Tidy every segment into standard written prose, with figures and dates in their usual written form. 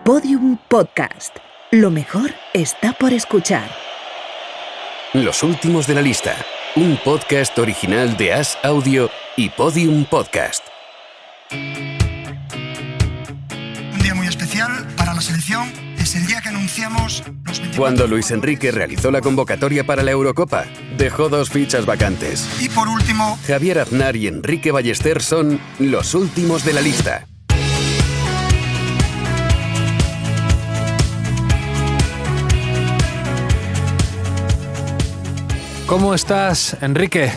Podium Podcast. Lo mejor está por escuchar. Los últimos de la lista. Un podcast original de As Audio y Podium Podcast. Un día muy especial para la selección. Es el día que anunciamos los 24. Cuando Luis Enrique realizó la convocatoria para la Eurocopa, dejó 2 fichas vacantes. Y por último, Javier Aznar y Enrique Ballester son los últimos de la lista. ¿Cómo estás, Enrique?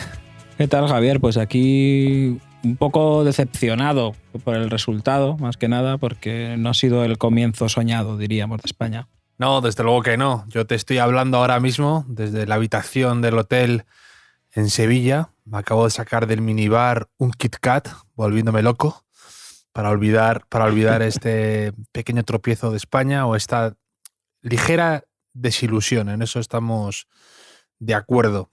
¿Qué tal, Javier? Pues aquí un poco decepcionado por el resultado, más que nada, porque no ha sido el comienzo soñado, diríamos, de España. No, desde luego que no. Yo te estoy hablando ahora mismo desde la habitación del hotel en Sevilla. Me acabo de sacar del minibar un Kit Kat, volviéndome loco, para olvidar este pequeño tropiezo de España o esta ligera desilusión. En eso estamos de acuerdo.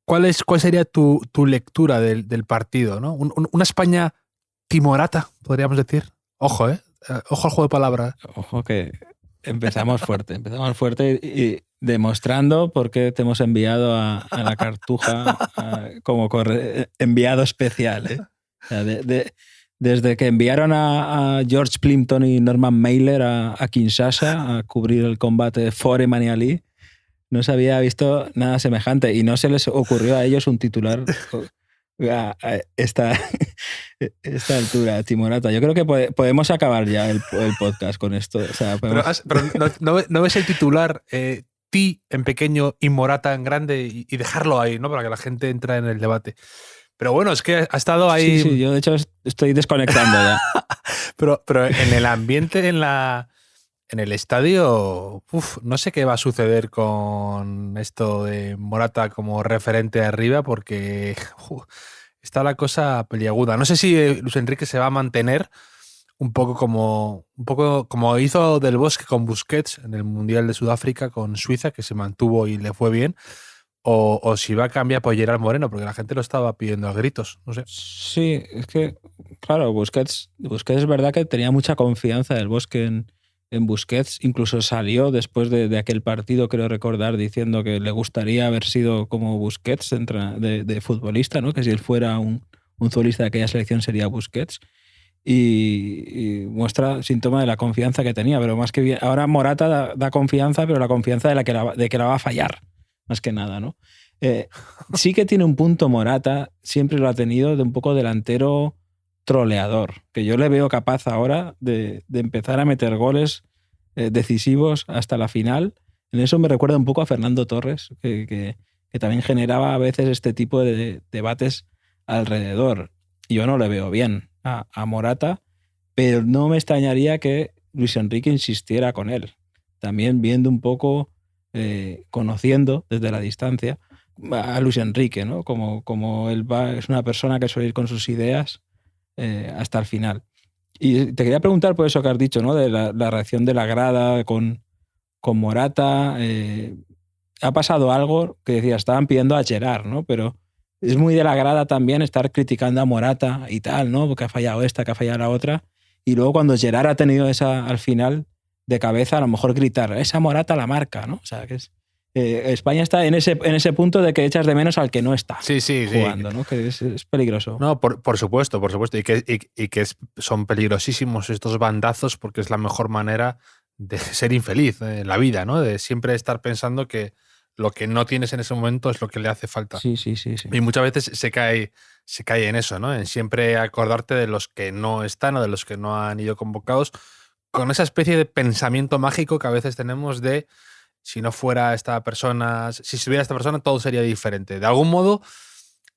¿Cuál sería tu lectura del partido, ¿no? Una España timorata, podríamos decir. Ojo, ojo al juego de palabras. Ojo que empezamos fuerte y demostrando por qué te hemos enviado a la Cartuja como enviado especial, ¿eh? O sea, desde que enviaron a George Plimpton y Norman Mailer a Kinshasa a cubrir el combate de Foreman y Ali, no se había visto nada semejante y no se les ocurrió a ellos un titular a esta altura, timorata. Yo creo que podemos acabar ya el podcast con esto. O sea, podemos... pero ¿no ves el titular Ti en pequeño y Morata en grande y dejarlo ahí, ¿no? Para que la gente entre en el debate. Pero bueno, es que ha estado ahí... Sí, yo de hecho estoy desconectando ya. pero en el ambiente, en el estadio, no sé qué va a suceder con esto de Morata como referente arriba porque está la cosa peliaguda. No sé si Luis Enrique se va a mantener un poco como hizo Del Bosque con Busquets en el Mundial de Sudáfrica con Suiza, que se mantuvo y le fue bien, o si va a cambiar por Gerard Moreno, porque la gente lo estaba pidiendo a gritos. No sé. Sí, es que, claro, Busquets es verdad que tenía mucha confianza Del Bosque en Busquets, incluso salió después de aquel partido, creo recordar, diciendo que le gustaría haber sido como Busquets de futbolista, ¿no? Que si él fuera un futbolista de aquella selección sería Busquets, y muestra síntoma de la confianza que tenía, pero más que bien, ahora Morata da confianza, pero la confianza de que la va a fallar, más que nada, ¿no? Sí que tiene un punto Morata, siempre lo ha tenido, de un poco delantero troleador, que yo le veo capaz ahora de empezar a meter goles decisivos hasta la final. En eso me recuerda un poco a Fernando Torres, que también generaba a veces este tipo de debates alrededor. Yo no le veo bien a Morata, pero no me extrañaría que Luis Enrique insistiera con él. También viendo un poco, conociendo desde la distancia a Luis Enrique, ¿no? Como él es una persona que suele ir con sus ideas hasta el final. Y te quería preguntar por eso que has dicho, ¿no? De la reacción de la grada con Morata. Ha pasado algo que decía, estaban pidiendo a Gerard, ¿no? Pero es muy de la grada también estar criticando a Morata y tal, ¿no? Porque ha fallado esta, que ha fallado la otra. Y luego cuando Gerard ha tenido esa al final de cabeza, a lo mejor gritar, esa Morata la marca, ¿no? O sea, que es... España está en ese punto de que echas de menos al que no está jugando, ¿no? Que es peligroso. No, por supuesto. Y que son peligrosísimos estos bandazos porque es la mejor manera de ser infeliz en la vida, ¿no? De siempre estar pensando que lo que no tienes en ese momento es lo que le hace falta. Sí. Y muchas veces se cae en eso, ¿no? En siempre acordarte de los que no están o de los que no han ido convocados, con esa especie de pensamiento mágico que a veces tenemos de si no fuera esta persona, si estuviera esta persona, todo sería diferente. De algún modo,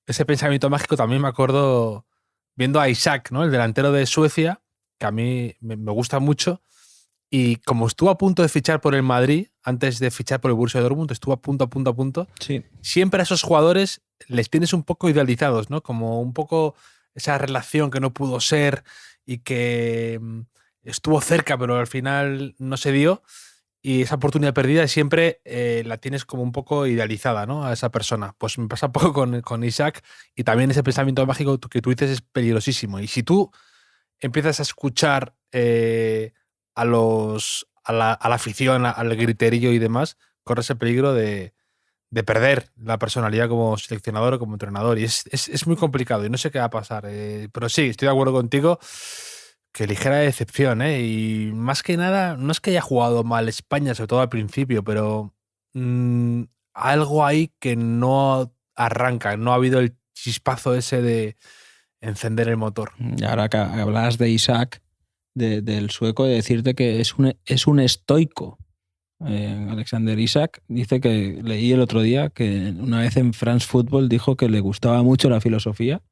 ese pensamiento mágico también me acuerdo viendo a Isaac, ¿no? El delantero de Suecia, que a mí me gusta mucho. Y como estuvo a punto de fichar por el Madrid, antes de fichar por el Borussia Dortmund, estuvo a punto. Sí. Siempre a esos jugadores les tienes un poco idealizados, ¿no? Como un poco esa relación que no pudo ser y que estuvo cerca, pero al final no se dio. Y esa oportunidad perdida siempre la tienes como un poco idealizada, ¿no? A esa persona. Pues me pasa un poco con Isaac, y también ese pensamiento mágico que tú dices es peligrosísimo. Y si tú empiezas a escuchar a la afición, al griterillo y demás, corres el peligro de perder la personalidad como seleccionador o como entrenador. Y es muy complicado y no sé qué va a pasar. Pero sí, estoy de acuerdo contigo que ligera decepción. Y más que nada, no es que haya jugado mal España, sobre todo al principio, pero algo ahí que no arranca. No ha habido el chispazo ese de encender el motor. Y ahora que hablas de Isaac, del sueco, de decirte que es un estoico. Alexander Isak dice que leí el otro día que una vez en France Football dijo que le gustaba mucho la filosofía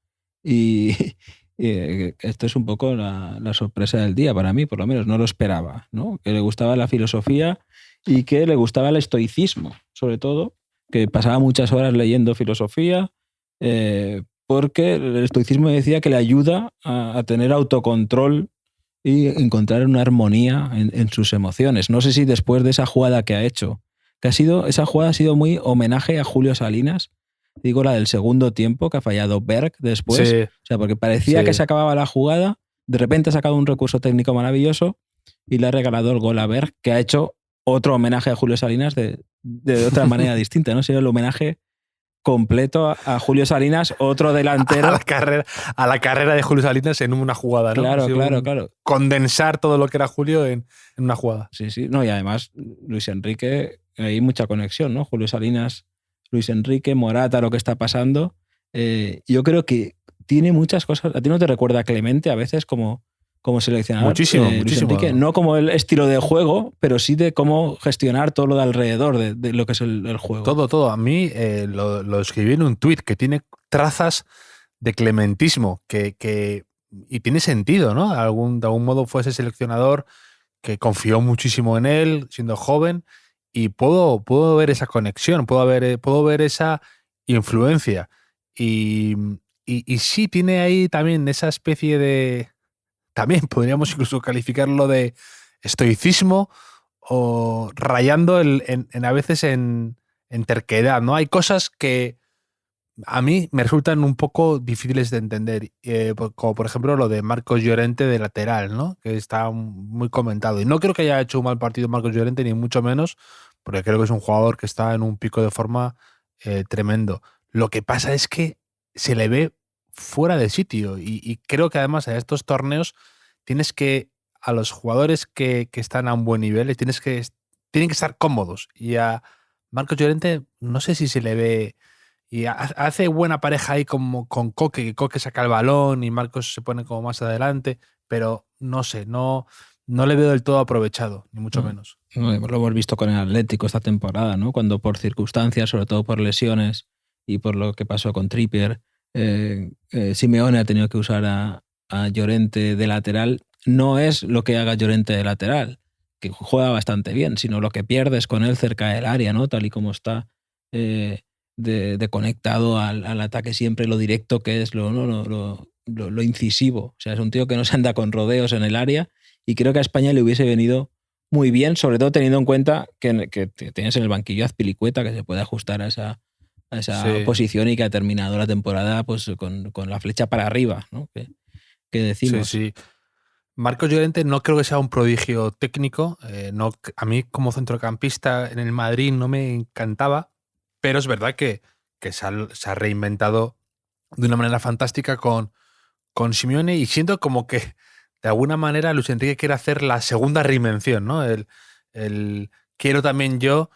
y esto es un poco la sorpresa del día para mí, por lo menos no lo esperaba, ¿no? Que le gustaba la filosofía y que le gustaba el estoicismo, sobre todo, que pasaba muchas horas leyendo filosofía porque el estoicismo decía que le ayuda a tener autocontrol y encontrar una armonía en sus emociones. No sé si después de esa jugada que ha hecho, esa jugada ha sido muy homenaje a Julio Salinas, digo la del segundo tiempo, que ha fallado Berg después, Sí, o sea, porque parecía que se acababa la jugada, de repente ha sacado un recurso técnico maravilloso y le ha regalado el gol a Berg, que ha hecho otro homenaje a Julio Salinas de otra manera distinta, ¿no? Ha sido el homenaje completo a Julio Salinas, otro delantero. A la carrera de Julio Salinas en una jugada, ¿no? Claro. Condensar todo lo que era Julio en una jugada. Sí. No, y además, Luis Enrique, hay mucha conexión, ¿no? Julio Salinas, Luis Enrique, Morata, lo que está pasando. Yo creo que tiene muchas cosas. ¿A ti no te recuerda a Clemente a veces como seleccionador? Muchísimo. Luis Enrique, no como el estilo de juego, pero sí de cómo gestionar todo lo de alrededor de lo que es el juego. Todo. A mí lo escribí en un tuit que tiene trazas de clementismo y tiene sentido, ¿no? De algún modo fue ese seleccionador que confió muchísimo en él, siendo joven, y puedo ver esa conexión, puedo ver esa influencia. Y sí tiene ahí también esa especie de... También podríamos incluso calificarlo de estoicismo o rayando a veces en terquedad, ¿no? Hay cosas que a mí me resultan un poco difíciles de entender, como por ejemplo lo de Marcos Llorente de lateral, ¿no? Que está muy comentado. Y no creo que haya hecho un mal partido Marcos Llorente, ni mucho menos, porque creo que es un jugador que está en un pico de forma tremendo. Lo que pasa es que se le ve fuera de sitio y creo que además en estos torneos a los jugadores que están a un buen nivel tienen que estar cómodos, y a Marcos Llorente no sé si se le ve, y hace buena pareja ahí como con Coque, que Coque saca el balón y Marcos se pone como más adelante, pero no sé, no le veo del todo aprovechado, ni mucho menos. Lo hemos visto con el Atlético esta temporada, ¿no? Cuando por circunstancias, sobre todo por lesiones y por lo que pasó con Trippier, Simeone ha tenido que usar a Llorente de lateral. No es lo que haga Llorente de lateral, que juega bastante bien, sino lo que pierdes con él cerca del área, ¿no? Tal y como está de conectado al ataque siempre, lo directo que es, lo incisivo. O sea, es un tío que no se anda con rodeos en el área, y creo que a España le hubiese venido muy bien, sobre todo teniendo en cuenta que tienes en el banquillo a Azpilicueta, que se puede ajustar a esa posición y que ha terminado la temporada pues con la flecha para arriba, ¿no? Que decimos. Sí. Marcos Llorente no creo que sea un prodigio técnico. A mí como centrocampista en el Madrid no me encantaba, pero es verdad que se ha reinventado de una manera fantástica con Simeone, y siento como que de alguna manera Luis Enrique quiere hacer la segunda reinvención, ¿no? Quiero también yo,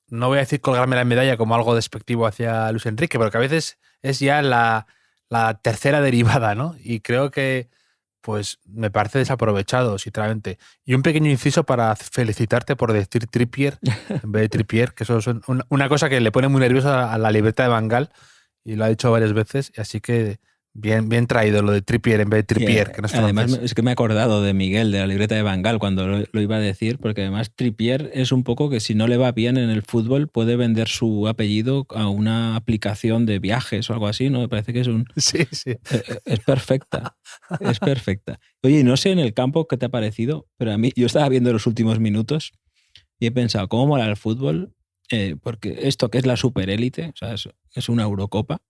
no voy a decir colgarme la medalla como algo despectivo hacia Luis Enrique, pero que a veces es ya la tercera derivada, ¿no? Y creo que pues me parece desaprovechado, sinceramente. Y un pequeño inciso para felicitarte por decir Trippier en vez de Trippier, que eso es una cosa que le pone muy nervioso a la libreta de Van Gaal, y lo ha dicho varias veces, así que bien traído lo de Trippier en vez de Trippier, que no es además francés. es que me he acordado de Miguel, de la libreta de Van Gaal, cuando lo iba a decir, porque además Trippier es un poco que si no le va bien en el fútbol puede vender su apellido a una aplicación de viajes o algo así, ¿no? Me parece que es Sí. Es perfecta, es perfecta. Oye, y no sé en el campo qué te ha parecido, pero a mí, yo estaba viendo los últimos minutos y he pensado, ¿cómo mola el fútbol? Porque esto que es la superélite, o sea, es una Eurocopa,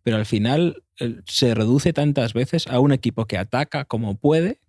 pero al final se reduce tantas veces a un equipo que ataca como puede,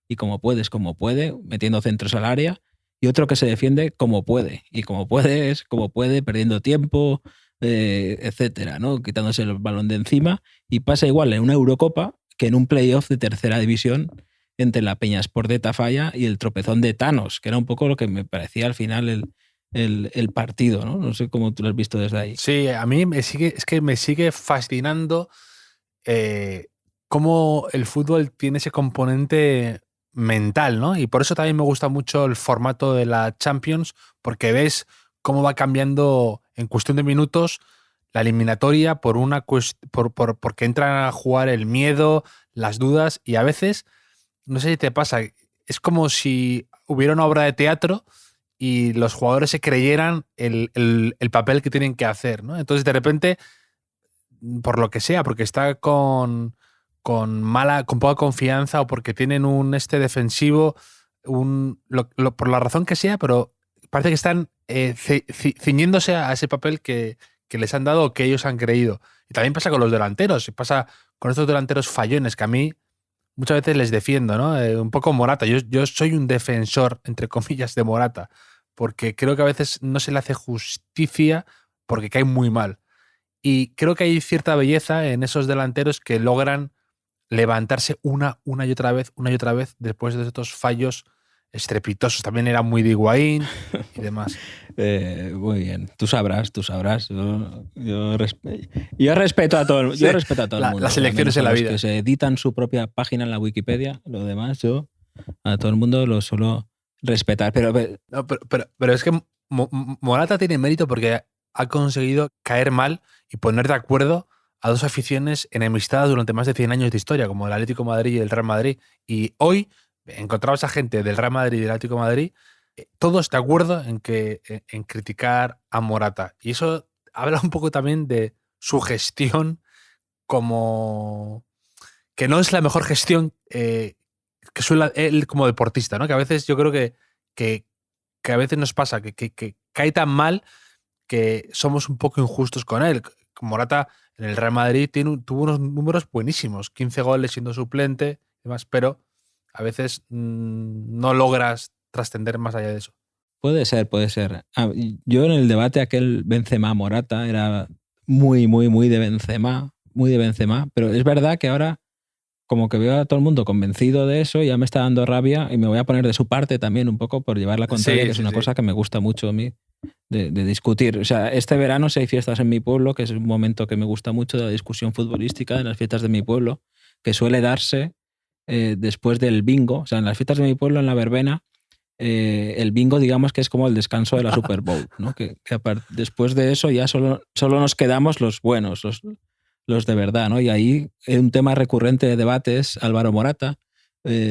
y como puede, metiendo centros al área, y otro que se defiende como puede, y como puede es como puede, perdiendo tiempo, etcétera, ¿no? Quitándose el balón de encima, y pasa igual en una Eurocopa que en un playoff de tercera división entre la Peñasport de Tafalla y el tropezón de Thanos, que era un poco lo que me parecía al final el partido, ¿no? No sé cómo tú lo has visto desde ahí. Sí, a mí me sigue fascinando cómo el fútbol tiene ese componente mental, ¿no? Y por eso también me gusta mucho el formato de la Champions, porque ves cómo va cambiando en cuestión de minutos la eliminatoria porque entran a jugar el miedo, las dudas, y a veces, no sé si te pasa, es como si hubiera una obra de teatro y los jugadores se creyeran el papel que tienen que hacer, ¿no? Entonces, de repente, por lo que sea, porque está con poca confianza o porque tienen un defensivo, por la razón que sea, pero parece que están ciñéndose a ese papel que les han dado o que ellos han creído. Y también pasa con los delanteros, y pasa con estos delanteros fallones que a mí muchas veces les defiendo, ¿no? Un poco Morata. Yo soy un defensor, entre comillas, de Morata, porque creo que a veces no se le hace justicia porque cae muy mal. Y creo que hay cierta belleza en esos delanteros que logran levantarse una y otra vez después de estos fallos estrepitosos. También era muy de Higuaín y demás. Muy bien, tú sabrás. Yo respeto a todo el, yo respeto a todo el mundo. Las elecciones en la vida. Los que se editan su propia página en la Wikipedia, lo demás yo a todo el mundo lo suelo respetar. Pero es que Morata tiene mérito porque ha conseguido caer mal y poner de acuerdo a dos aficiones enemistadas durante más de 100 años de historia, como el Atlético de Madrid y el Real Madrid. Y hoy encontrabas a gente del Real Madrid y del Atlético de Madrid, todos de acuerdo en criticar a Morata. Y eso habla un poco también de su gestión como que no es la mejor gestión que suele él como deportista, ¿no? Que a veces yo creo que a veces nos pasa que cae tan mal que somos un poco injustos con él. Morata en el Real Madrid tuvo unos números buenísimos, 15 goles siendo suplente y demás, pero a veces no logras trascender más allá de eso. Puede ser. Yo en el debate aquel Benzema-Morata era muy de Benzema, pero es verdad que ahora como que veo a todo el mundo convencido de eso, ya me está dando rabia y me voy a poner de su parte también un poco por llevar la contraria, que es una cosa que me gusta mucho a mí de discutir. O sea, este verano si hay fiestas en mi pueblo, que es un momento que me gusta mucho de la discusión futbolística, en las fiestas de mi pueblo, que suele darse después del bingo. O sea, en las fiestas de mi pueblo, en la verbena, el bingo, digamos que es como el descanso de la Super Bowl, ¿no? que después de eso ya solo nos quedamos los buenos, los de verdad, ¿no? Y ahí un tema recurrente de debate es Álvaro Morata,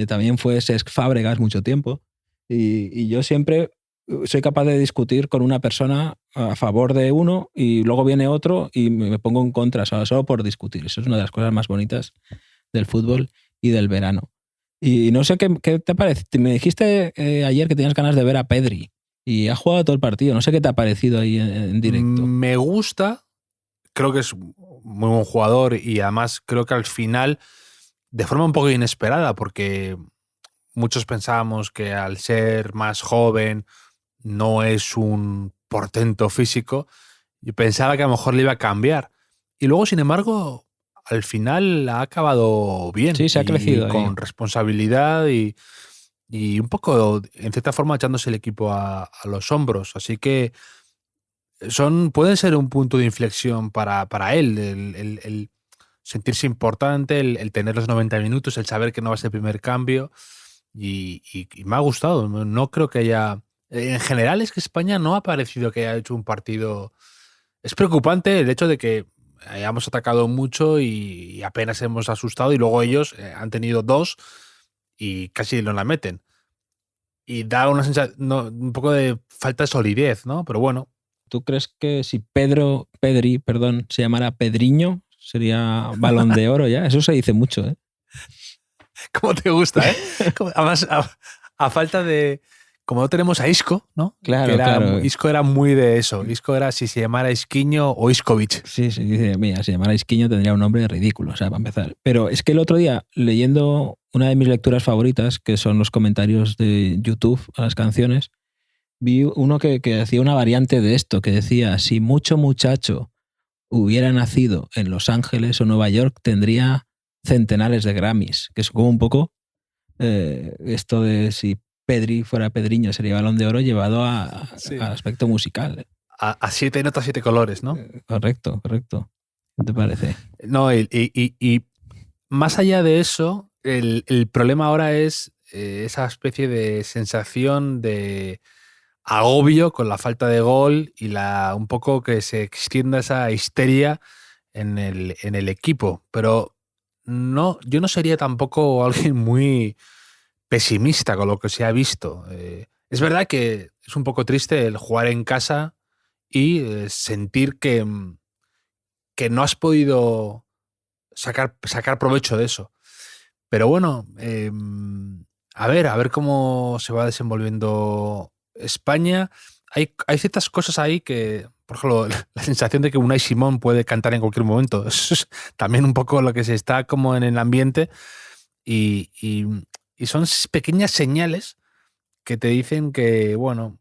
también fue Cesc Fàbregas mucho tiempo, y yo siempre soy capaz de discutir con una persona a favor de uno y luego viene otro y me pongo en contra, solo por discutir. Eso es una de las cosas más bonitas del fútbol y del verano. Y no sé qué te parece. Me dijiste ayer que tenías ganas de ver a Pedri y ha jugado todo el partido. No sé qué te ha parecido ahí en directo. Me gusta, creo que es muy buen jugador y además creo que al final, de forma un poco inesperada, porque muchos pensábamos que al ser más joven no es un portento físico, yo pensaba que a lo mejor le iba a cambiar. Y luego, sin embargo, al final ha acabado bien. Sí, se ha crecido con ahí. responsabilidad y un poco, en cierta forma, echándose el equipo a los hombros. Así que pueden ser un punto de inflexión para él, el sentirse importante, el tener los 90 minutos, el saber que no va a ser el primer cambio. Y me ha gustado. No creo que haya... En general es que España no ha parecido que haya hecho un partido... Es preocupante el hecho de que hayamos atacado mucho y apenas hemos asustado, y luego ellos han tenido 2 y casi no la meten. Y da una sensación, un poco de falta de solidez, ¿no? Pero bueno. ¿Tú crees que si Pedri, se llamara Pedriño, sería Balón de Oro ya? Eso se dice mucho, ¿eh? ¿Cómo te gusta, eh? Además, a falta de... Como no tenemos a Isco, ¿no? Claro. Isco era muy de eso. Isco era si se llamara Isquiño o Iskovich. Sí, dice, mira, si llamara Isquiño tendría un nombre ridículo, o sea, para empezar. Pero es que el otro día, leyendo una de mis lecturas favoritas, que son los comentarios de YouTube a las canciones, vi uno que hacía una variante de esto, que decía, si mucho muchacho hubiera nacido en Los Ángeles o Nueva York, tendría centenares de Grammys, que es como un poco esto de si Pedri fuera Pedriño sería Balón de Oro llevado al aspecto musical. A 7 notas, 7 colores, ¿no? Correcto. ¿Qué te parece? No, y más allá de eso, el problema ahora es esa especie de sensación de agobio con la falta de gol y un poco que se extienda esa histeria en el equipo. Pero no, yo no sería tampoco alguien muy pesimista con lo que se ha visto. Es verdad que es un poco triste el jugar en casa y sentir que no has podido sacar provecho de eso. Pero bueno, a ver cómo se va desenvolviendo España. Hay ciertas cosas ahí que, por ejemplo, la sensación de que Unai Simón puede cantar en cualquier momento. Eso es también un poco lo que se está como en el ambiente y son pequeñas señales que te dicen que, bueno,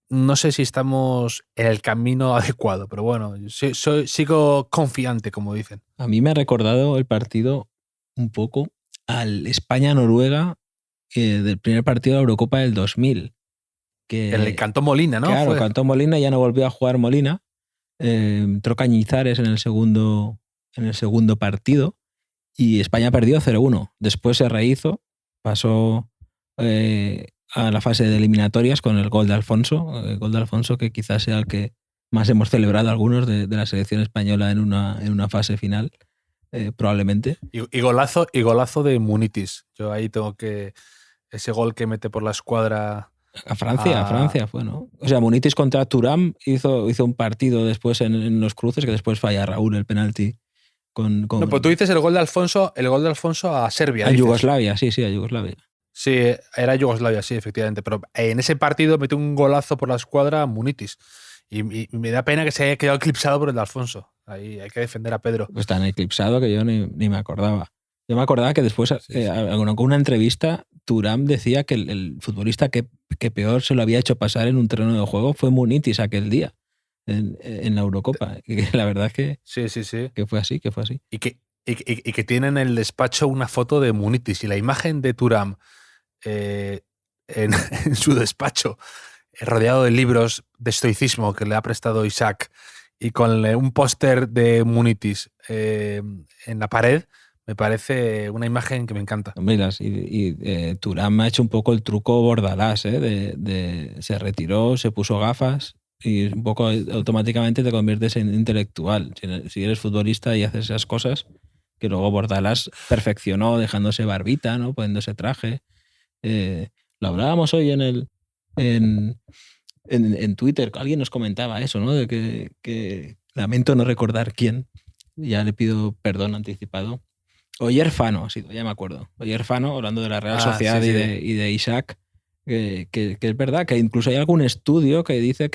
no sé si estamos en el camino adecuado, pero bueno, sigo confiante, como dicen. A mí me ha recordado el partido un poco al España-Noruega del primer partido de la Eurocopa del 2000. Que, el cantó Molina, ¿no? Claro, cantó Molina, ya no volvió a jugar Molina. Entró Cañizares en el segundo partido y España perdió 0-1. Después se rehizo, pasó a la fase de eliminatorias con el gol de Alfonso, que quizás sea el que más hemos celebrado algunos de la selección española en una fase final, probablemente. Y golazo de Munitis. Yo ahí tengo que... Ese gol que mete por la escuadra... A Francia fue, ¿no? O sea, Munitis contra Thuram hizo un partido después en los cruces, que después falla Raúl el penalti. No, pero tú dices el gol de Alfonso a Serbia. A Yugoslavia, sí, a Yugoslavia. Sí, era Yugoslavia, sí, efectivamente. Pero en ese partido metió un golazo por la escuadra Munitis. Y me da pena que se haya quedado eclipsado por el de Alfonso. Ahí hay que defender a Pedro. Pues tan eclipsado que yo ni me acordaba. Yo me acordaba que después, con una entrevista, Thuram decía que el futbolista que peor se lo había hecho pasar en un terreno de juego fue Munitis aquel día, en la Eurocopa. Y la verdad es que, sí. que fue así. Y que tiene en el despacho una foto de Munitis y la imagen de Thuram en su despacho, rodeado de libros de estoicismo que le ha prestado Isaac y con un póster de Munitis en la pared, me parece una imagen que me encanta. Hombre, y Thuram ha hecho un poco el truco Bordalás, se retiró, se puso gafas y un poco automáticamente te conviertes en intelectual. Si eres futbolista y haces esas cosas, que luego Bordalás perfeccionó dejándose barbita, ¿no? Poniéndose traje. Lo hablábamos hoy en Twitter, alguien nos comentaba eso, ¿no? De que lamento no recordar quién, ya le pido perdón anticipado. Oyer Fano ha sido, ya me acuerdo. Oyer Fano, hablando de la Real Sociedad y de Isaac, que es verdad que incluso hay algún estudio que dice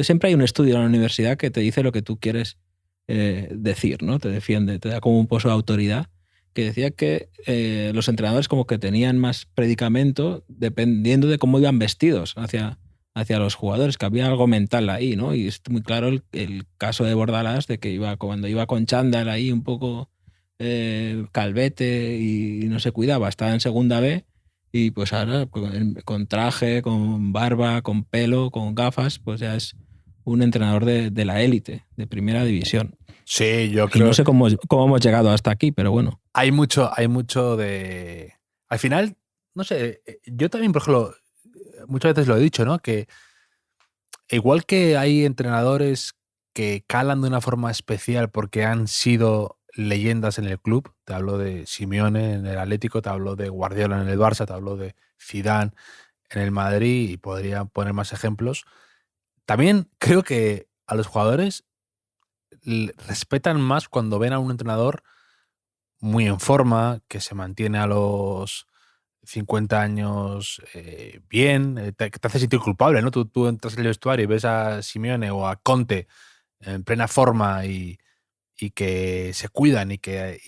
siempre hay un estudio en la universidad que te dice lo que tú quieres decir, ¿no? Te defiende, te da como un pozo de autoridad, que decía que los entrenadores como que tenían más predicamento dependiendo de cómo iban vestidos hacia los jugadores, que había algo mental ahí, ¿no? Y es muy claro el caso de Bordalás, de que cuando iba con chándal ahí un poco calvete y no se cuidaba, estaba en segunda B y pues ahora con traje, con barba, con pelo, con gafas, pues ya es un entrenador de la élite, de primera división. Sí, yo creo. Y no sé cómo hemos llegado hasta aquí, pero bueno. Hay mucho de... Al final, no sé, yo también, por ejemplo, muchas veces lo he dicho, ¿no? Que igual que hay entrenadores que calan de una forma especial porque han sido leyendas en el club, te hablo de Simeone en el Atlético, te hablo de Guardiola en el Barça, te hablo de Zidane en el Madrid y podría poner más ejemplos. También creo que a los jugadores respetan más cuando ven a un entrenador muy en forma, que se mantiene a los 50 años bien, que te hace sentir culpable, ¿no? Tú entras en el vestuario y ves a Simeone o a Conte en plena forma y que se cuidan y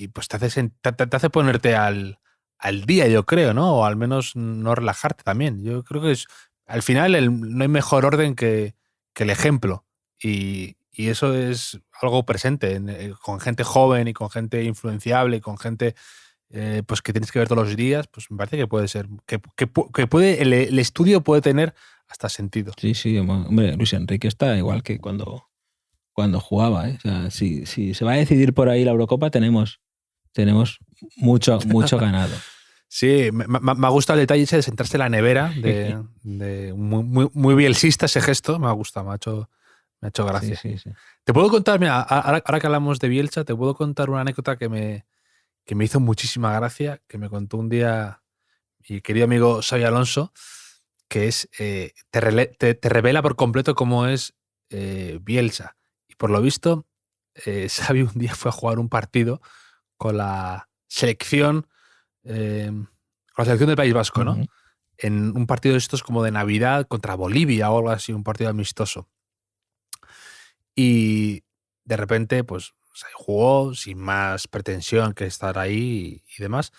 pues te hace ponerte al al día, yo creo, ¿no? O al menos no relajarte también. Yo creo que al final no hay mejor orden que el ejemplo. Y eso es algo presente con gente joven y con gente influenciable y con gente pues que tienes que ver todos los días. Pues me parece que puede ser, que puede, el estudio puede tener hasta sentido. Sí, hombre, Luis Enrique está igual que cuando jugaba, ¿eh? O sea, si se va a decidir por ahí la Eurocopa, tenemos mucho ganado. Sí, me ha gustado el detalle ese de sentarse en la nevera, de muy bielsista ese gesto, me ha gustado, me ha hecho gracia. Sí. Te puedo contar, mira, ahora que hablamos de Bielsa, te puedo contar una anécdota que me hizo muchísima gracia, que me contó un día mi querido amigo Xavi Alonso, que es, te revela por completo cómo es Bielsa. Y por lo visto, Xavi un día fue a jugar un partido con la selección del País Vasco, ¿no? Uh-huh. En un partido de estos como de Navidad contra Bolivia o algo así, un partido amistoso. Y de repente, pues se jugó sin más pretensión que estar ahí y demás.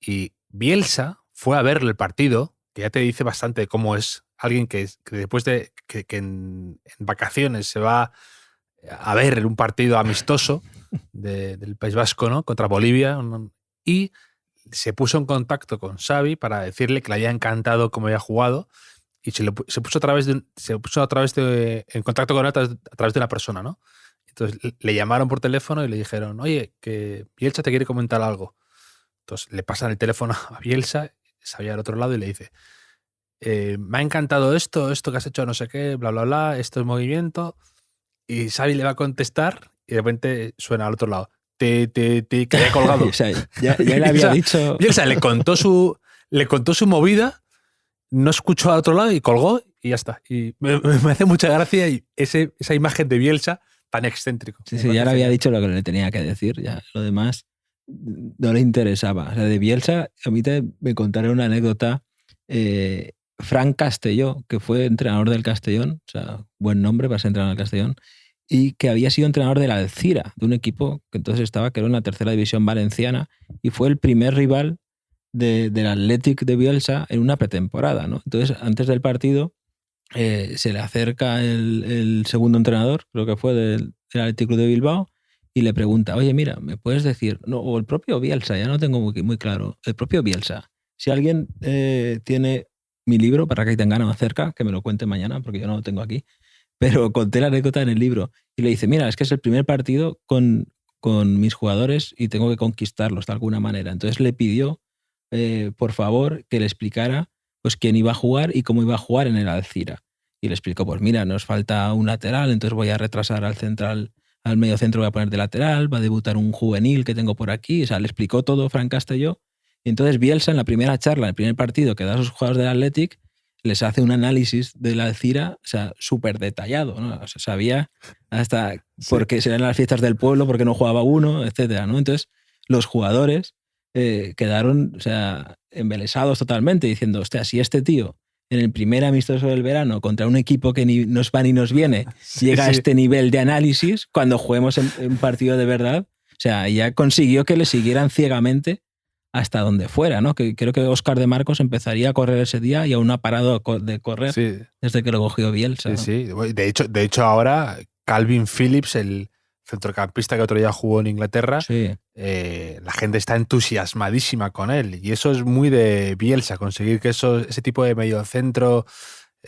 Y Bielsa fue a ver el partido, que ya te dice bastante de cómo es alguien que después de que en vacaciones se va a ver un partido amistoso del País Vasco, ¿no? Contra Bolivia, y se puso en contacto con Xavi para decirle que le había encantado cómo había jugado y se puso en contacto con él a través de una persona, ¿no? Entonces le llamaron por teléfono y le dijeron, oye, que Bielsa te quiere comentar algo. Entonces le pasan el teléfono a Bielsa, Xavi al otro lado y le dice, me ha encantado esto que has hecho no sé qué, bla, bla, bla, esto es movimiento. Y Xavi le va a contestar y de repente suena al otro lado. Que había colgado. O sea, ya le había dicho. Bielsa le contó su movida, no escuchó al otro lado y colgó y ya está. Y me hace mucha gracia y esa imagen de Bielsa tan excéntrico. Sí, ya le había dicho lo que le tenía que decir. Ya lo demás no le interesaba. O sea, de Bielsa, a mí me contaron una anécdota. Frank Castelló, que fue entrenador del Castellón, o sea, buen nombre para ser entrenador del Castellón, y que había sido entrenador del Alcira, de un equipo que entonces estaba, que era en la tercera división valenciana, y fue el primer rival del Athletic de Bielsa en una pretemporada, ¿no? Entonces, antes del partido, se le acerca el segundo entrenador, creo que fue del Athletic Club de Bilbao, y le pregunta, oye, mira, ¿me puedes decir? No, o el propio Bielsa, ya no tengo muy claro, el propio Bielsa. Si alguien tiene mi libro, para que tengan más cerca, que me lo cuente mañana, porque yo no lo tengo aquí, pero conté la anécdota en el libro. Y le dice, mira, es que es el primer partido con mis jugadores y tengo que conquistarlos de alguna manera. Entonces le pidió, por favor, que le explicara pues quién iba a jugar y cómo iba a jugar en el Alcira. Y le explicó, pues mira, nos falta un lateral, entonces voy a retrasar al central, al medio centro voy a poner de lateral, va a debutar un juvenil que tengo por aquí. O sea, le explicó todo Frank Castelló. Y entonces Bielsa, en la primera charla, en el primer partido que da a sus jugadores del Athletic, les hace un análisis de la Alcira, o sea, súper detallado, ¿no? O sea, sabía hasta por qué serán las fiestas del pueblo, por qué no jugaba uno, etcétera, ¿no? Entonces, los jugadores quedaron, o sea, embelesados totalmente, diciendo, hostia, si este tío en el primer amistoso del verano contra un equipo que ni nos va ni nos viene llega a este nivel de análisis, cuando juguemos en partido de verdad, o sea, ya consiguió que le siguieran ciegamente hasta donde fuera, ¿no? Que creo que Óscar de Marcos empezaría a correr ese día y aún no ha parado de correr desde que lo cogió Bielsa. Sí, ¿no? Sí. De hecho ahora Calvin Phillips, el centrocampista que otro día jugó en Inglaterra, la gente está entusiasmadísima con él. Y eso es muy de Bielsa, conseguir que ese tipo de mediocentro,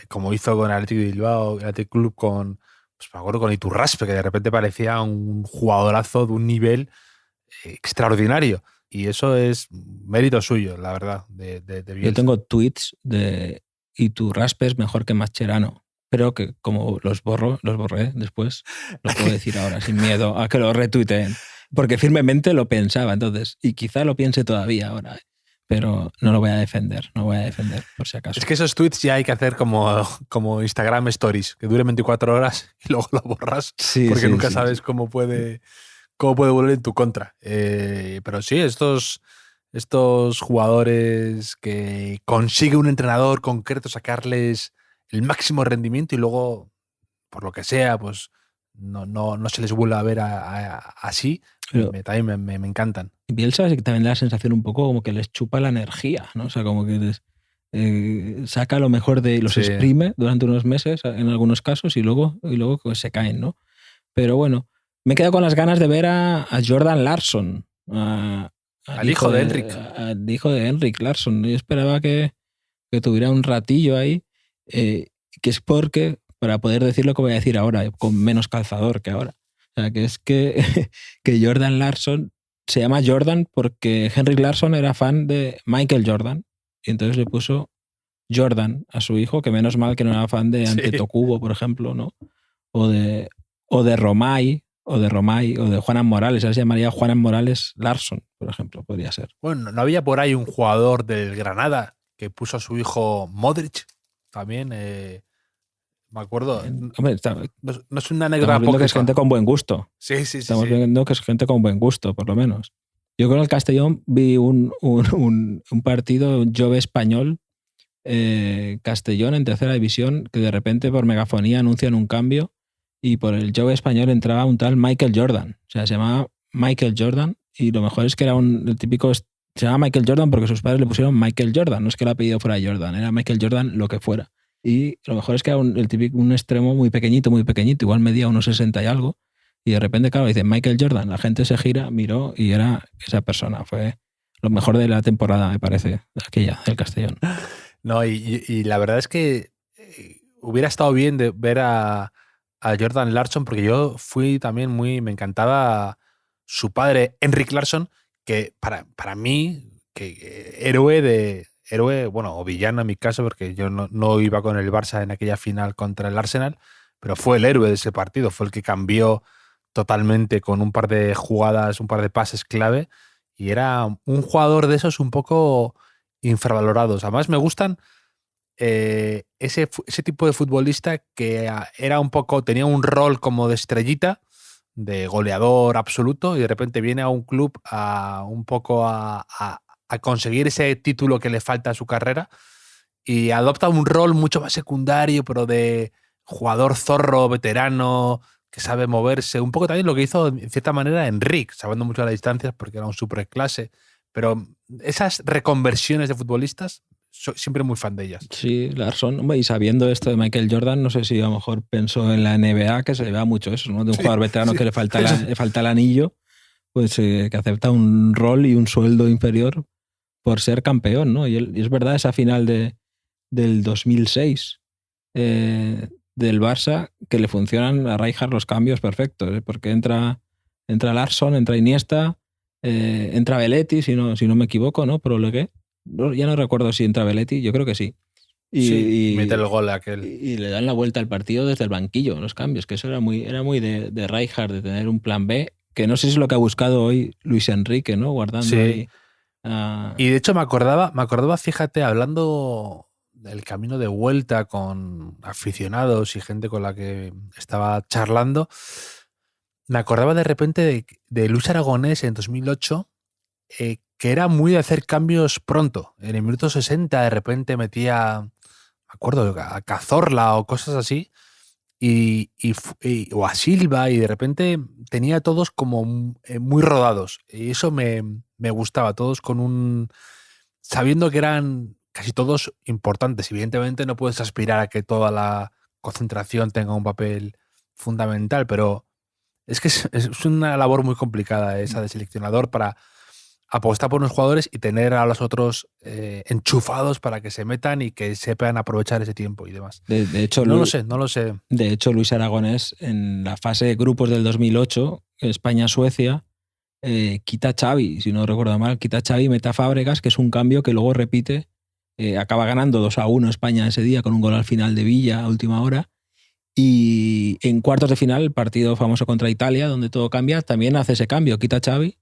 como hizo con Athletic de Bilbao, el Athletic Club con, pues me acuerdo, con Iturraspe, que de repente parecía un jugadorazo de un nivel extraordinario. Y eso es mérito suyo, la verdad, de Bielsa. Yo tengo tweets de Iturraspe es mejor que Mascherano, pero que como los borré después, lo puedo decir ahora sin miedo a que lo retuiteen, porque firmemente lo pensaba entonces, y quizá lo piense todavía ahora, pero no lo voy a defender, por si acaso. Es que esos tweets ya hay que hacer como Instagram Stories, que duren 24 horas y luego lo borras, porque nunca sabes cómo puede volver en tu contra. Pero sí, estos jugadores que consigue un entrenador concreto sacarles el máximo rendimiento y luego, por lo que sea, pues no se les vuelve a ver así, Pero también me encantan. Bielsa también da la sensación un poco como que les chupa la energía, ¿no? O sea, como que les saca lo mejor de los Sí. exprime durante unos meses en algunos casos y luego pues se caen, ¿no? Pero bueno, me he quedado con las ganas de ver a Jordan Larsson, Al hijo de Henrik. al hijo de Henrik Larsson. Yo esperaba que tuviera un ratillo ahí, que es porque, para poder decir lo que voy a decir ahora, con menos calzador que ahora. O sea, que es que Jordan Larsson se llama Jordan porque Henrik Larsson era fan de Michael Jordan y entonces le puso Jordan a su hijo, que menos mal que no era fan de Antetokounmpo, por ejemplo, ¿no? O de Romay, o de Juanan Morales. Ahora se llamaría Juanan Morales Larsson, por ejemplo, podría ser. Bueno, ¿no había por ahí un jugador del Granada que puso a su hijo Modric? También, me acuerdo. Hombre, No es una anécdota estamos viendo que es apócrifa. gente con buen gusto. Sí. Estamos viendo que es gente con buen gusto, por lo menos. Yo con el Castellón vi un partido, un Jove español, Castellón en tercera división, que de repente por megafonía anuncian un cambio y por el Jove español entraba un tal Michael Jordan. O sea, se llamaba Michael Jordan y lo mejor es que era el típico... Se llama Michael Jordan porque sus padres le pusieron Michael Jordan. No es que el apellido fuera Jordan, era Michael Jordan lo que fuera. Y lo mejor es que era un extremo muy pequeñito, igual medía unos 60 y algo. Y de repente, claro, dice Michael Jordan, la gente se gira, miró y era esa persona. Fue lo mejor de la temporada, me parece, aquella del Castellón. No, y la verdad es que hubiera estado bien de ver a Jordan Larsson, porque yo fui también me encantaba su padre, Henrik Larsson, que para mí, que héroe, bueno, o villano en mi caso, porque yo no iba con el Barça en aquella final contra el Arsenal, pero fue el héroe de ese partido, fue el que cambió totalmente con un par de jugadas, un par de pases clave, y era un jugador de esos un poco infravalorados. Además me gustan ese tipo de futbolista que era un poco, tenía un rol como de estrellita, de goleador absoluto, y de repente viene a un club un poco a conseguir ese título que le falta a su carrera y adopta un rol mucho más secundario, pero de jugador zorro, veterano, que sabe moverse. Un poco también lo que hizo, en cierta manera, Enric, sabiendo mucho de las distancias porque era un superclase. Pero esas reconversiones de futbolistas, soy siempre muy fan de ellas. Sí, Larsson. Y sabiendo esto de Michael Jordan, no sé si a lo mejor pensó en la NBA, que se le vea mucho eso, ¿no? De un jugador veterano que le falta el anillo, pues que acepta un rol y un sueldo inferior por ser campeón, ¿no? Y es verdad, esa final del 2006 del Barça, que le funcionan a Rijkaard los cambios perfectos, ¿eh? Porque entra Larsson, entra Iniesta, entra Belletti, si no me equivoco, ¿no? Ya no recuerdo si entra Belletti, yo creo que sí. Y mete el gol aquel. Y le dan la vuelta al partido desde el banquillo, los cambios, que eso era muy de Rijkaard, de tener un plan B, que no sé si es lo que ha buscado hoy Luis Enrique, ¿no? Guardando ahí. Y de hecho me acordaba, fíjate, hablando del camino de vuelta con aficionados y gente con la que estaba charlando, me acordaba de repente de Luis Aragonés en 2008, que era muy de hacer cambios pronto. En el minuto 60 de repente metía, me acuerdo, a Cazorla o cosas así, o a Silva, y de repente tenía a todos como muy rodados. Y eso me gustaba, todos sabiendo que eran casi todos importantes. Evidentemente no puedes aspirar a que toda la concentración tenga un papel fundamental, pero es que es una labor muy complicada esa de seleccionador, para apostar por unos jugadores y tener a los otros enchufados para que se metan y que sepan aprovechar ese tiempo y demás. De hecho, no lo sé. De hecho, Luis Aragonés, en la fase de grupos del 2008, España-Suecia, quita a Xavi, si no recuerdo mal, quita a Xavi y mete a Fábregas, que es un cambio que luego repite. Acaba ganando 2-1 España ese día con un gol al final de Villa a última hora. Y en cuartos de final, el partido famoso contra Italia, donde todo cambia, también hace ese cambio, quita a Xavi,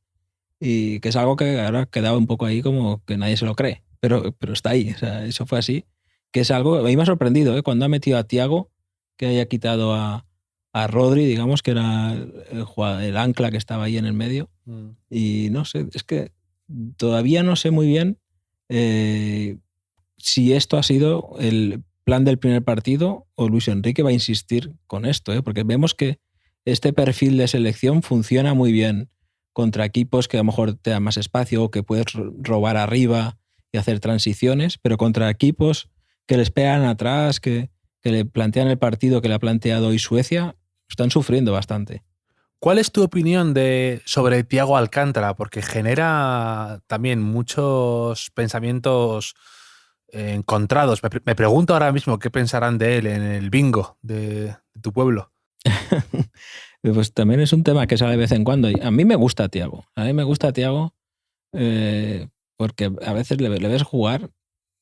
y que es algo que ahora quedaba un poco ahí como que nadie se lo cree, pero está ahí, o sea, eso fue así, que es algo, a mí me ha sorprendido, cuando ha metido a Thiago, que haya quitado a Rodri, digamos, que era el ancla que estaba ahí en el medio, y no sé, es que todavía no sé muy bien si esto ha sido el plan del primer partido o Luis Enrique va a insistir con esto, porque vemos que este perfil de selección funciona muy bien contra equipos que a lo mejor te dan más espacio o que puedes robar arriba y hacer transiciones, pero contra equipos que les pegan atrás, que le plantean el partido que le ha planteado hoy Suecia, están sufriendo bastante. ¿Cuál es tu opinión sobre Thiago Alcántara? Porque genera también muchos pensamientos encontrados. Me pregunto ahora mismo qué pensarán de él en el bingo de tu pueblo. Pues también es un tema que sale de vez en cuando. A mí me gusta Thiago. Porque a veces le ves jugar,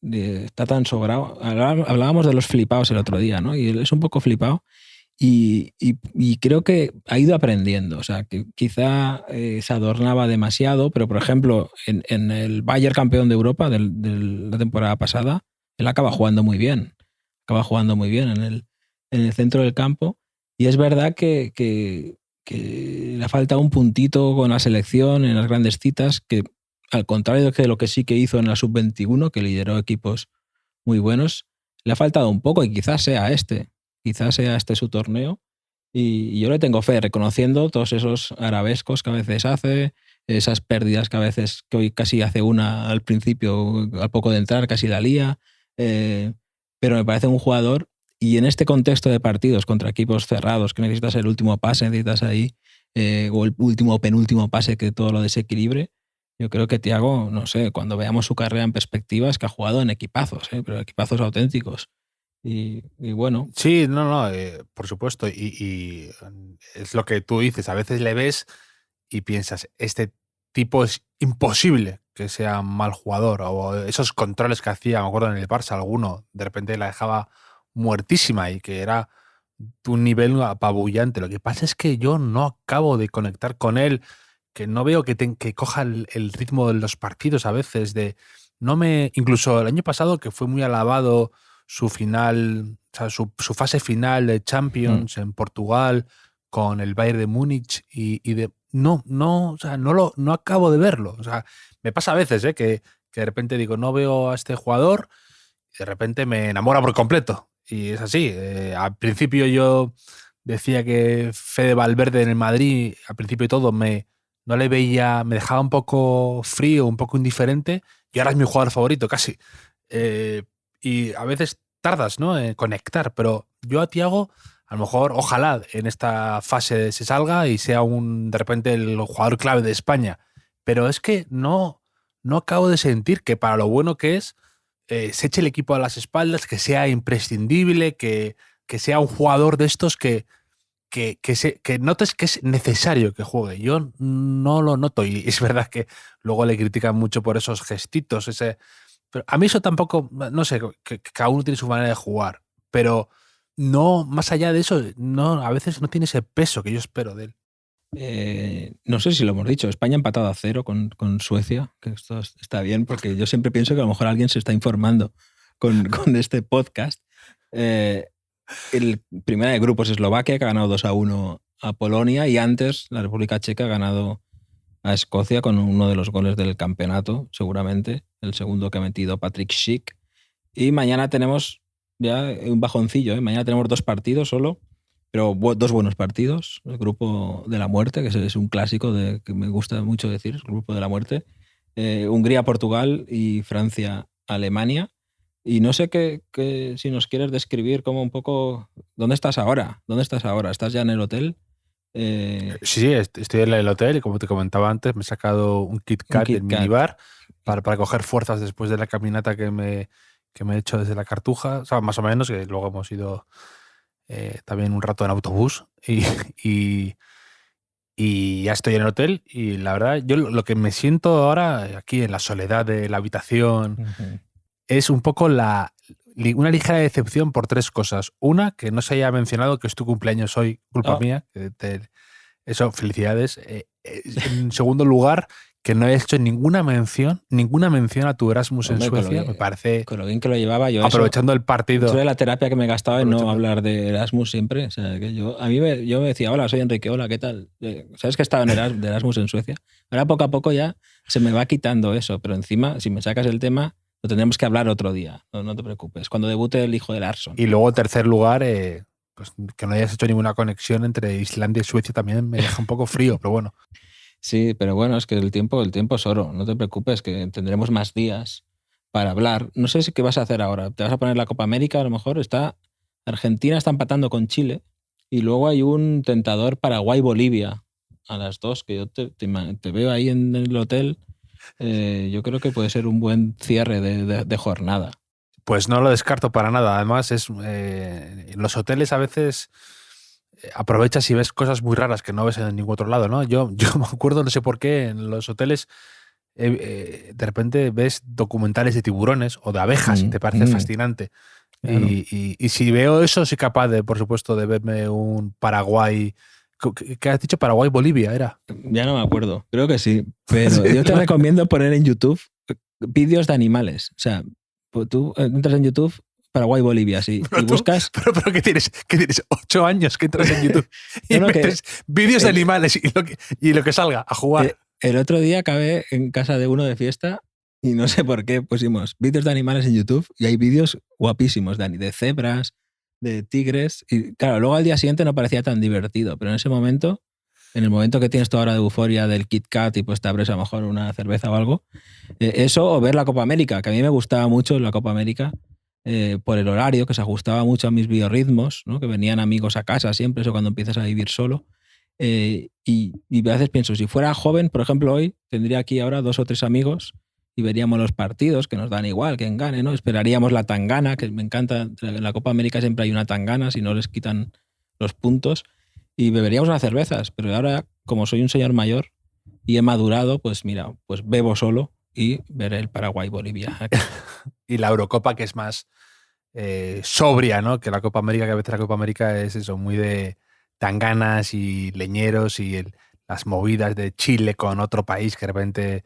está tan sobrado. Hablábamos de los flipados el otro día, ¿no? Y él es un poco flipado. Y creo que ha ido aprendiendo. O sea, que quizá se adornaba demasiado, pero por ejemplo, en el Bayern campeón de Europa de la temporada pasada, él acaba jugando muy bien. En el centro del campo. Y es verdad que le falta un puntito con la selección en las grandes citas, que al contrario de lo que sí que hizo en la Sub-21, que lideró equipos muy buenos, le ha faltado un poco y quizás sea este su torneo. Y yo le tengo fe, reconociendo todos esos arabescos que a veces hace, esas pérdidas que a veces, que hoy casi hace una al principio, al poco de entrar casi la lía, pero me parece un jugador. Y en este contexto de partidos contra equipos cerrados, que necesitas el último pase, necesitas ahí, o el último o penúltimo pase que todo lo desequilibre, yo creo que Thiago, no sé, cuando veamos su carrera en perspectiva, es que ha jugado en equipazos, pero equipazos auténticos. Y bueno. Sí, no, por supuesto. Y es lo que tú dices. A veces le ves y piensas, este tipo es imposible que sea mal jugador. O esos controles que hacía, me acuerdo en el Barça, alguno, de repente la dejaba muertísima y que era un nivel apabullante. Lo que pasa es que yo no acabo de conectar con él, que no veo que coja el ritmo de los partidos a veces. Incluso el año pasado, que fue muy alabado su final, o sea, su fase final de Champions en Portugal con el Bayern de Múnich o sea, no acabo de verlo. O sea, me pasa a veces que de repente digo, no veo a este jugador y de repente me enamora por completo. Y es así. Al principio yo decía que Fede Valverde en el Madrid, al principio de todo, no le veía, me dejaba un poco frío, un poco indiferente, y ahora es mi jugador favorito, casi. Y a veces tardas, ¿no?, en conectar, pero yo a Thiago, a lo mejor, ojalá en esta fase se salga y sea de repente el jugador clave de España. Pero es que no acabo de sentir que para lo bueno que es, se eche el equipo a las espaldas, que sea imprescindible, que sea un jugador de estos que notes que es necesario que juegue. Yo no lo noto, y es verdad que luego le critican mucho por esos gestitos, pero a mí eso tampoco, no sé, que cada uno tiene su manera de jugar, pero no, más allá de eso, a veces no tiene ese peso que yo espero de él. No sé si lo hemos dicho, España ha empatado a 0 con Suecia, que esto está bien, porque yo siempre pienso que a lo mejor alguien se está informando con este podcast. El primera de grupos, Eslovaquia, que ha ganado 2-1 a Polonia, y antes la República Checa ha ganado a Escocia con uno de los goles del campeonato, seguramente, el segundo que ha metido Patrick Schick. Y mañana tenemos ya un bajoncillo, mañana tenemos 2 partidos solo, pero 2 buenos partidos. El grupo de la muerte, que es un clásico que me gusta mucho decir, el grupo de la muerte. Hungría-Portugal y Francia-Alemania. Y no sé si nos quieres describir como un poco dónde estás ahora. ¿Estás ya en el hotel? Sí, estoy en el hotel y, como te comentaba antes, me he sacado un Kit Kat del minibar para coger fuerzas después de la caminata que me he hecho desde la Cartuja. O sea, más o menos, que luego hemos ido también un rato en autobús y ya estoy en el hotel. Y la verdad, yo lo que me siento ahora aquí en la soledad de la habitación es un poco una ligera decepción por 3 cosas. Una, que no se haya mencionado que es tu cumpleaños hoy, culpa mía. Eso, felicidades. En segundo lugar, que no he hecho ninguna mención a tu Erasmus en Suecia. Me parece, con lo bien que lo llevaba yo. Aprovechando el partido. Eso de la terapia que me gastaba en no hablar de Erasmus siempre. O sea, que yo me decía, hola, soy Enrique, hola, ¿qué tal? ¿Sabes que estaba de Erasmus en Suecia? Ahora poco a poco ya se me va quitando eso, pero encima, si me sacas el tema, lo tendremos que hablar otro día. No te preocupes. Cuando debute el hijo de Larsson. Y luego, en tercer lugar, pues, que no hayas hecho ninguna conexión entre Islandia y Suecia también me deja un poco frío, pero bueno. Sí, pero bueno, es que el tiempo es oro. No te preocupes, que tendremos más días para hablar. No sé qué vas a hacer ahora. ¿Te vas a poner la Copa América? A lo mejor Argentina está empatando con Chile y luego hay un tentador Paraguay-Bolivia a las 2, que yo te veo ahí en el hotel. Yo creo que puede ser un buen cierre de jornada. Pues no lo descarto para nada. Además, en los hoteles a veces aprovechas y ves cosas muy raras que no ves en ningún otro lado, ¿no? Yo me acuerdo, no sé por qué, en los hoteles de repente ves documentales de tiburones o de abejas y te parece fascinante. Claro. Y si veo eso, soy capaz de, por supuesto, de verme un Paraguay. ¿Qué has dicho? Paraguay-Bolivia, ¿era? Ya no me acuerdo. Creo que sí. Pero yo te recomiendo poner en YouTube vídeos de animales. O sea, tú entras en YouTube, Paraguay-Bolivia, sí. Pero y buscas. Pero ¿qué tienes? ¿Qué tienes? 8 años que entras en YouTube y metes vídeos de animales y lo que salga a jugar. El otro día acabé en casa de uno de fiesta y no sé por qué pusimos vídeos de animales en YouTube y hay vídeos guapísimos, Dani, de cebras, de tigres. Y claro, luego al día siguiente no parecía tan divertido, pero en ese momento, en el momento que tienes toda hora de euforia del Kit Kat y pues te abres a lo mejor una cerveza o algo, eso o ver la Copa América, que a mí me gustaba mucho la Copa América por el horario, que se ajustaba mucho a mis biorritmos, ¿no? Que venían amigos a casa siempre, eso cuando empiezas a vivir solo. Y a veces pienso, si fuera joven, por ejemplo, hoy tendría aquí ahora 2 o 3 amigos y veríamos los partidos, que nos dan igual, quien gane, ¿no? Esperaríamos la tangana, que me encanta. En la Copa América siempre hay una tangana, si no les quitan los puntos. Y beberíamos unas cervezas. Pero ahora, como soy un señor mayor y he madurado, pues mira, pues bebo solo y veré el Paraguay-Bolivia. Y la Eurocopa, que es más sobria, ¿no? Que la Copa América, que a veces la Copa América es eso, muy de tanganas y leñeros y las movidas de Chile con otro país que de repente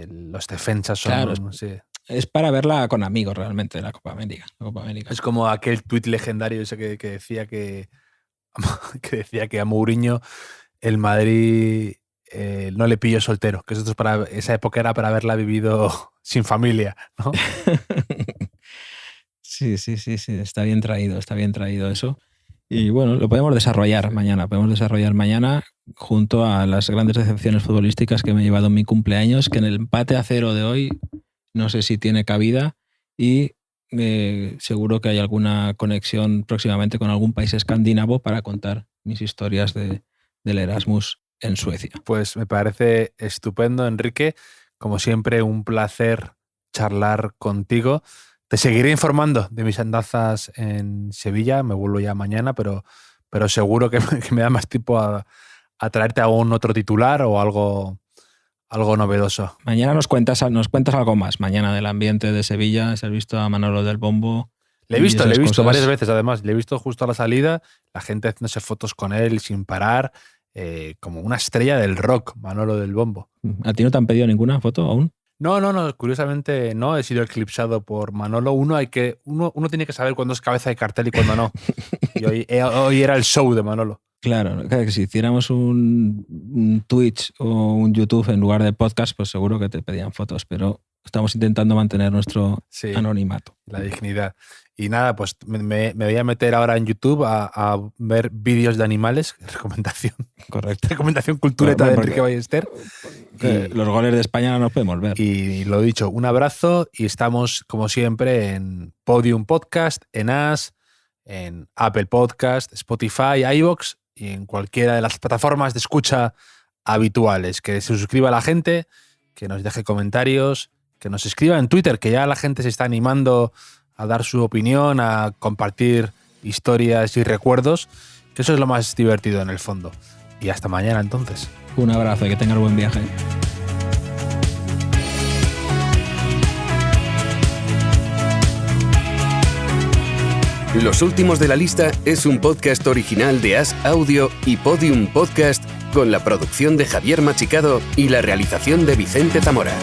los defensas son... Claro, no sé. Es para verla con amigos realmente, la Copa América. Es como aquel tuit legendario ese que decía que decía que a Mourinho el Madrid no le pilló soltero, que eso esa época era para haberla vivido sin familia, ¿no? Sí, está bien traído eso. Y bueno, lo podemos desarrollar mañana junto a las grandes decepciones futbolísticas que me he llevado en mi cumpleaños, que en el empate a 0 de hoy no sé si tiene cabida y seguro que hay alguna conexión próximamente con algún país escandinavo para contar mis historias del Erasmus en Suecia. Pues me parece estupendo, Enrique. Como siempre, un placer charlar contigo. Te seguiré informando de mis andanzas en Sevilla. Me vuelvo ya mañana, pero seguro que me da más tiempo a traerte algún otro titular o algo novedoso. Mañana nos cuentas algo más. Mañana del ambiente de Sevilla. Si has visto a Manolo del Bombo. Le he visto varias veces, además. Le he visto justo a la salida. La gente haciéndose fotos con él sin parar. Como una estrella del rock, Manolo del Bombo. ¿A ti no te han pedido ninguna foto aún? No, curiosamente no he sido eclipsado por Manolo. Uno tiene que saber cuándo es cabeza de cartel y cuándo no. Y hoy era el show de Manolo. Claro, que si hiciéramos un Twitch o un YouTube en lugar de podcast, pues seguro que te pedían fotos, pero estamos intentando mantener nuestro anonimato. La dignidad. Y nada, pues me voy a meter ahora en YouTube a ver vídeos de animales. Recomendación. Correcto. Recomendación cultureta de Enrique Ballester. Los goles de España no los podemos ver. Y lo dicho, un abrazo y estamos, como siempre, en Podium Podcast, en As, en Apple Podcast, Spotify, iVoox y en cualquiera de las plataformas de escucha habituales. Que se suscriba a la gente, que nos deje comentarios, que nos escriba en Twitter, que ya la gente se está animando a dar su opinión, a compartir historias y recuerdos, que eso es lo más divertido en el fondo. Y hasta mañana entonces. Un abrazo y que tengas buen viaje. Los últimos de la lista es un podcast original de As Audio y Podium Podcast con la producción de Javier Machicado y la realización de Vicente Zamora.